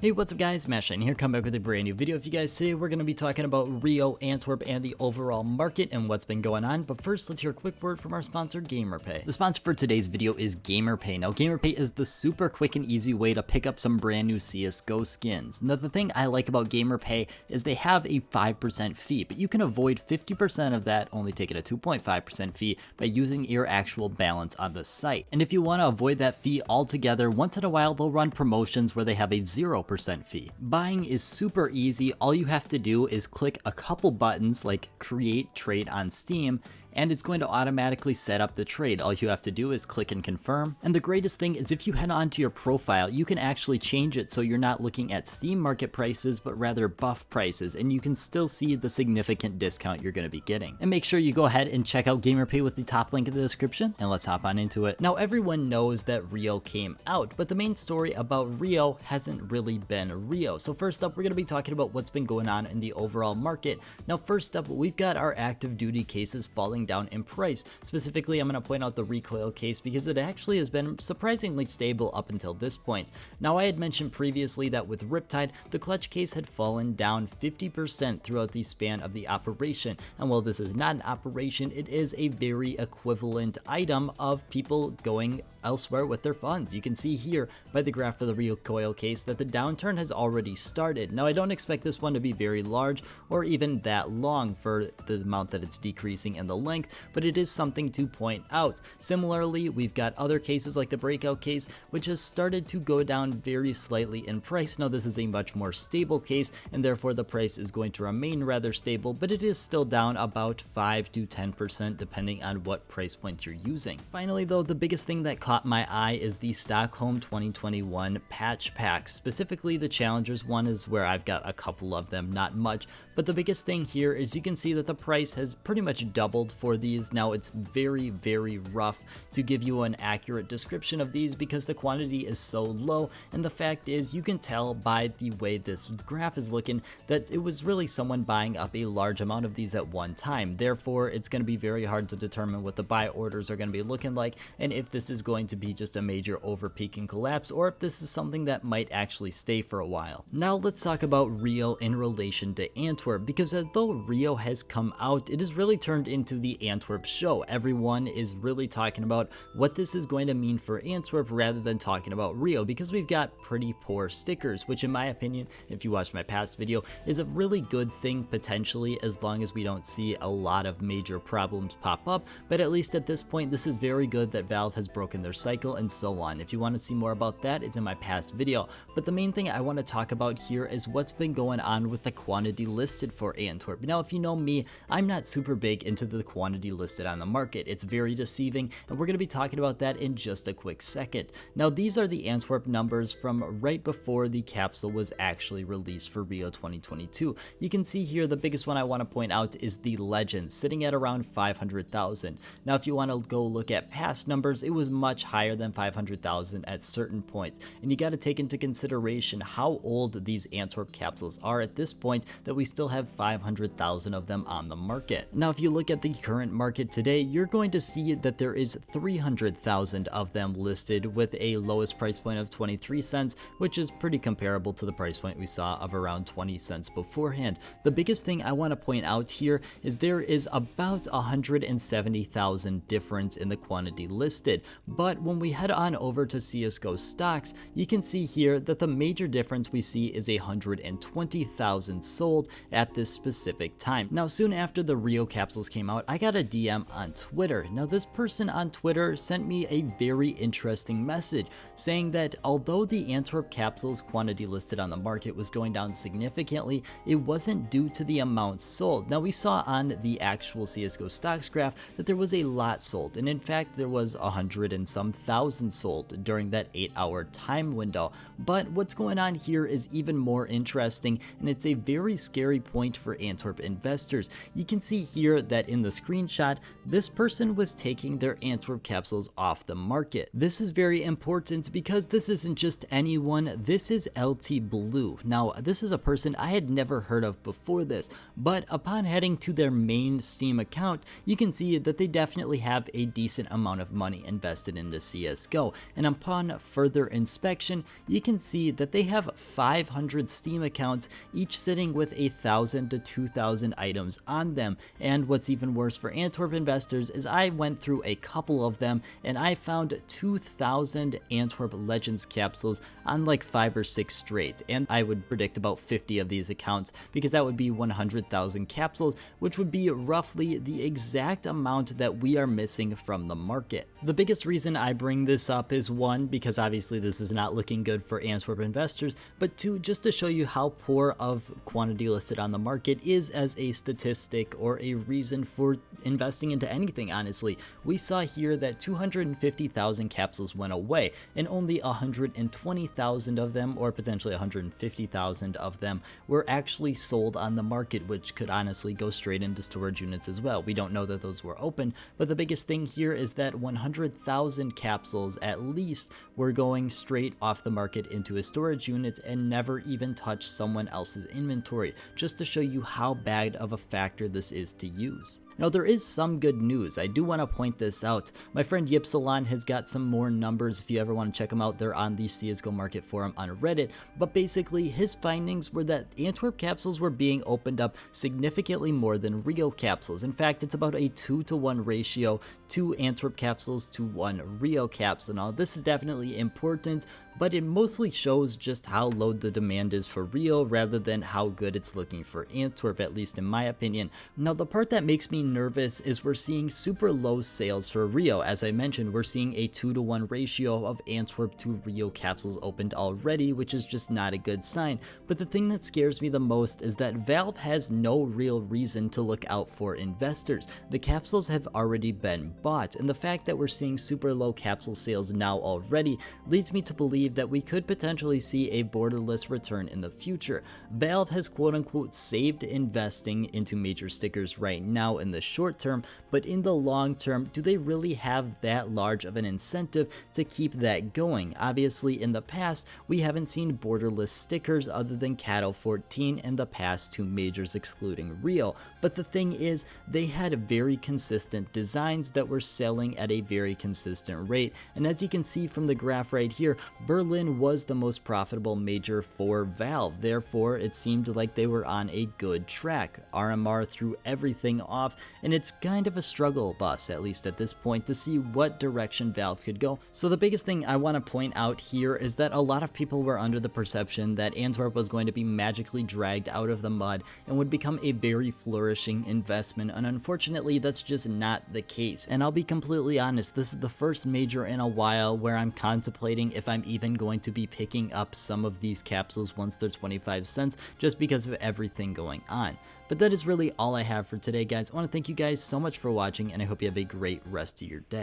Hey, what's up guys, Mashine here, come back with a brand new video. If you guys today we're going to be talking about Rio, Antwerp, and the overall market and what's been going on. But first, let's hear a quick word from our sponsor, GamerPay. The sponsor for today's video is GamerPay. Now, GamerPay is the super quick and easy way to pick up some brand new CSGO skins. Now, the thing I like about GamerPay is they have a 5% fee, but you can avoid 50% of that, only taking a 2.5% fee by using your actual balance on the site. And if you want to avoid that fee altogether, once in a while they'll run promotions where they have a 0% fee. Buying is super easy. All you have to do is click a couple buttons like create trade on Steam, and it's going to automatically set up the trade. All you have to do is click and confirm. And the greatest thing is if you head onto your profile, you can actually change it so you're not looking at Steam market prices, but rather buff prices, and you can still see the significant discount you're going to be getting. And make sure you go ahead and check out GamerPay with the top link in the description, and let's hop on into it. Now, everyone knows that Rio came out, but the main story about Rio hasn't really been Rio. So first up, we're going to be talking about what's been going on in the overall market. Now, first up, we've got our active duty cases falling down in price. Specifically, I'm going to point out the recoil case because it actually has been surprisingly stable up until this point. Now, I had mentioned previously that with Riptide, the clutch case had fallen down 50% throughout the span of the operation. And while this is not an operation, it is a very equivalent item of people going elsewhere with their funds. You can see here by the graph of the recoil case that the downturn has already started. Now, I don't expect this one to be very large or even that long for the amount that it's decreasing in the length, but it is something to point out. Similarly, we've got other cases like the breakout case, which has started to go down very slightly in price. Now, this is a much more stable case, and therefore the price is going to remain rather stable, but it is still down about 5 to 10% depending on what price point you're using. Finally, though, the biggest thing that caught my eye is the Stockholm 2021 patch packs. Specifically, the Challengers one is where I've got a couple of them, not much, but the biggest thing here is you can see that the price has pretty much doubled for these. Now, it's very rough to give you an accurate description of these because the quantity is so low, and the fact is you can tell by the way this graph is looking that it was really someone buying up a large amount of these at one time. Therefore, it's going to be very hard to determine what the buy orders are going to be looking like, and if this is going to be just a major over peak and collapse, or if this is something that might actually stay for a while. Now, let's talk about Rio in relation to Antwerp, because as though Rio has come out, it has really turned into the Antwerp show. Everyone is really talking about what this is going to mean for Antwerp rather than talking about Rio, because we've got pretty poor stickers, which in my opinion, if you watched my past video, is a really good thing potentially, as long as we don't see a lot of major problems pop up. But at least at this point, this is very good that Valve has broken their cycle and so on. If you want to see more about that, it's in my past video. But the main thing I want to talk about here is what's been going on with the quantity listed for Antwerp. Now, if you know me, I'm not super big into the quantity listed on the market. It's very deceiving, and we're going to be talking about that in just a quick second. Now, these are the Antwerp numbers from right before the capsule was actually released for Rio 2022. You can see here the biggest one I want to point out is the Legend, sitting at around 500,000. Now, if you want to go look at past numbers, it was much higher than 500,000 at certain points, and you got to take into consideration how old these Antwerp capsules are at this point that we still have 500,000 of them on the market. Now, if you look at the current market today, you're going to see that there is 300,000 of them listed with a lowest price point of 23 cents, which is pretty comparable to the price point we saw of around 20 cents beforehand. The biggest thing I want to point out here is there is about 170,000 difference in the quantity listed, but when we head on over to CSGO stocks, you can see here that the major difference we see is 120,000 sold at this specific time. Now, soon after the Rio capsules came out, I got a DM on Twitter. Now, this person on Twitter sent me a very interesting message saying that although the Antwerp capsules quantity listed on the market was going down significantly, it wasn't due to the amount sold. Now, we saw on the actual CSGO stocks graph that there was a lot sold, and in fact there was 100 and some thousand sold during that 8-hour time window. But what's going on here is even more interesting, and it's a very scary point for Antwerp investors. You can see here that in the screenshot, this person was taking their Antwerp capsules off the market. This is very important because this isn't just anyone, this is LT Blue. Now, this is a person I had never heard of before this, but upon heading to their main Steam account, you can see that they definitely have a decent amount of money invested into CSGO, and upon further inspection, you can see that they have 500 Steam accounts, each sitting with 1,000 to 2,000 items on them. And what's even worse for Antwerp investors is I went through a couple of them and I found 2,000 Antwerp Legends capsules on like 5 or 6 straight, and I would predict about 50 of these accounts, because that would be 100,000 capsules, which would be roughly the exact amount that we are missing from the market. The biggest reason I bring this up is, one, because obviously this is not looking good for Antwerp investors, but two, just to show you how poor of quantity listed on the market is as a statistic or a reason for investing into anything, honestly. We saw here that 250,000 capsules went away, and only 120,000 of them, or potentially 150,000 of them, were actually sold on the market, which could honestly go straight into storage units as well. We don't know that those were open, but the biggest thing here is that 100,000 capsules at least were going straight off the market into a storage unit and never even touched someone else's inventory, just to show you how bad of a factor this is to use. Now, there is some good news. I do want to point this out. My friend Ypsilon has got some more numbers. If you ever want to check them out, they're on the CSGO market forum on Reddit. But basically, his findings were that Antwerp capsules were being opened up significantly more than Rio capsules. In fact, it's about a 2-to-1 ratio, 2 Antwerp capsules to 1 Rio capsule. Now, this is definitely important, but it mostly shows just how low the demand is for Rio rather than how good it's looking for Antwerp, at least in my opinion. Now, the part that makes me nervous is we're seeing super low sales for Rio. As I mentioned, we're seeing a 2-to-1 ratio of Antwerp to Rio capsules opened already, which is just not a good sign. But the thing that scares me the most is that Valve has no real reason to look out for investors. The capsules have already been bought, and the fact that we're seeing super low capsule sales now already leads me to believe that we could potentially see a borderless return in the future. Valve has quote-unquote saved investing into major stickers right now in the short term, but in the long term, do they really have that large of an incentive to keep that going? Obviously, in the past, we haven't seen borderless stickers other than Cattle 14 and the past 2 majors excluding Rio, but the thing is, they had very consistent designs that were selling at a very consistent rate, and as you can see from the graph right here, Berlin was the most profitable major for Valve. Therefore, it seemed like they were on a good track. RMR threw everything off, and it's kind of a struggle bus, at least at this point, to see what direction Valve could go. So the biggest thing I want to point out here is that a lot of people were under the perception that Antwerp was going to be magically dragged out of the mud and would become a very flourishing investment, and unfortunately that's just not the case. And I'll be completely honest, this is the first major in a while where I'm contemplating if I'm even going to be picking up some of these capsules once they're 25 cents, just because of everything going on. But that is really all I have for today, guys. I want to thank you guys so much for watching, and I hope you have a great rest of your day.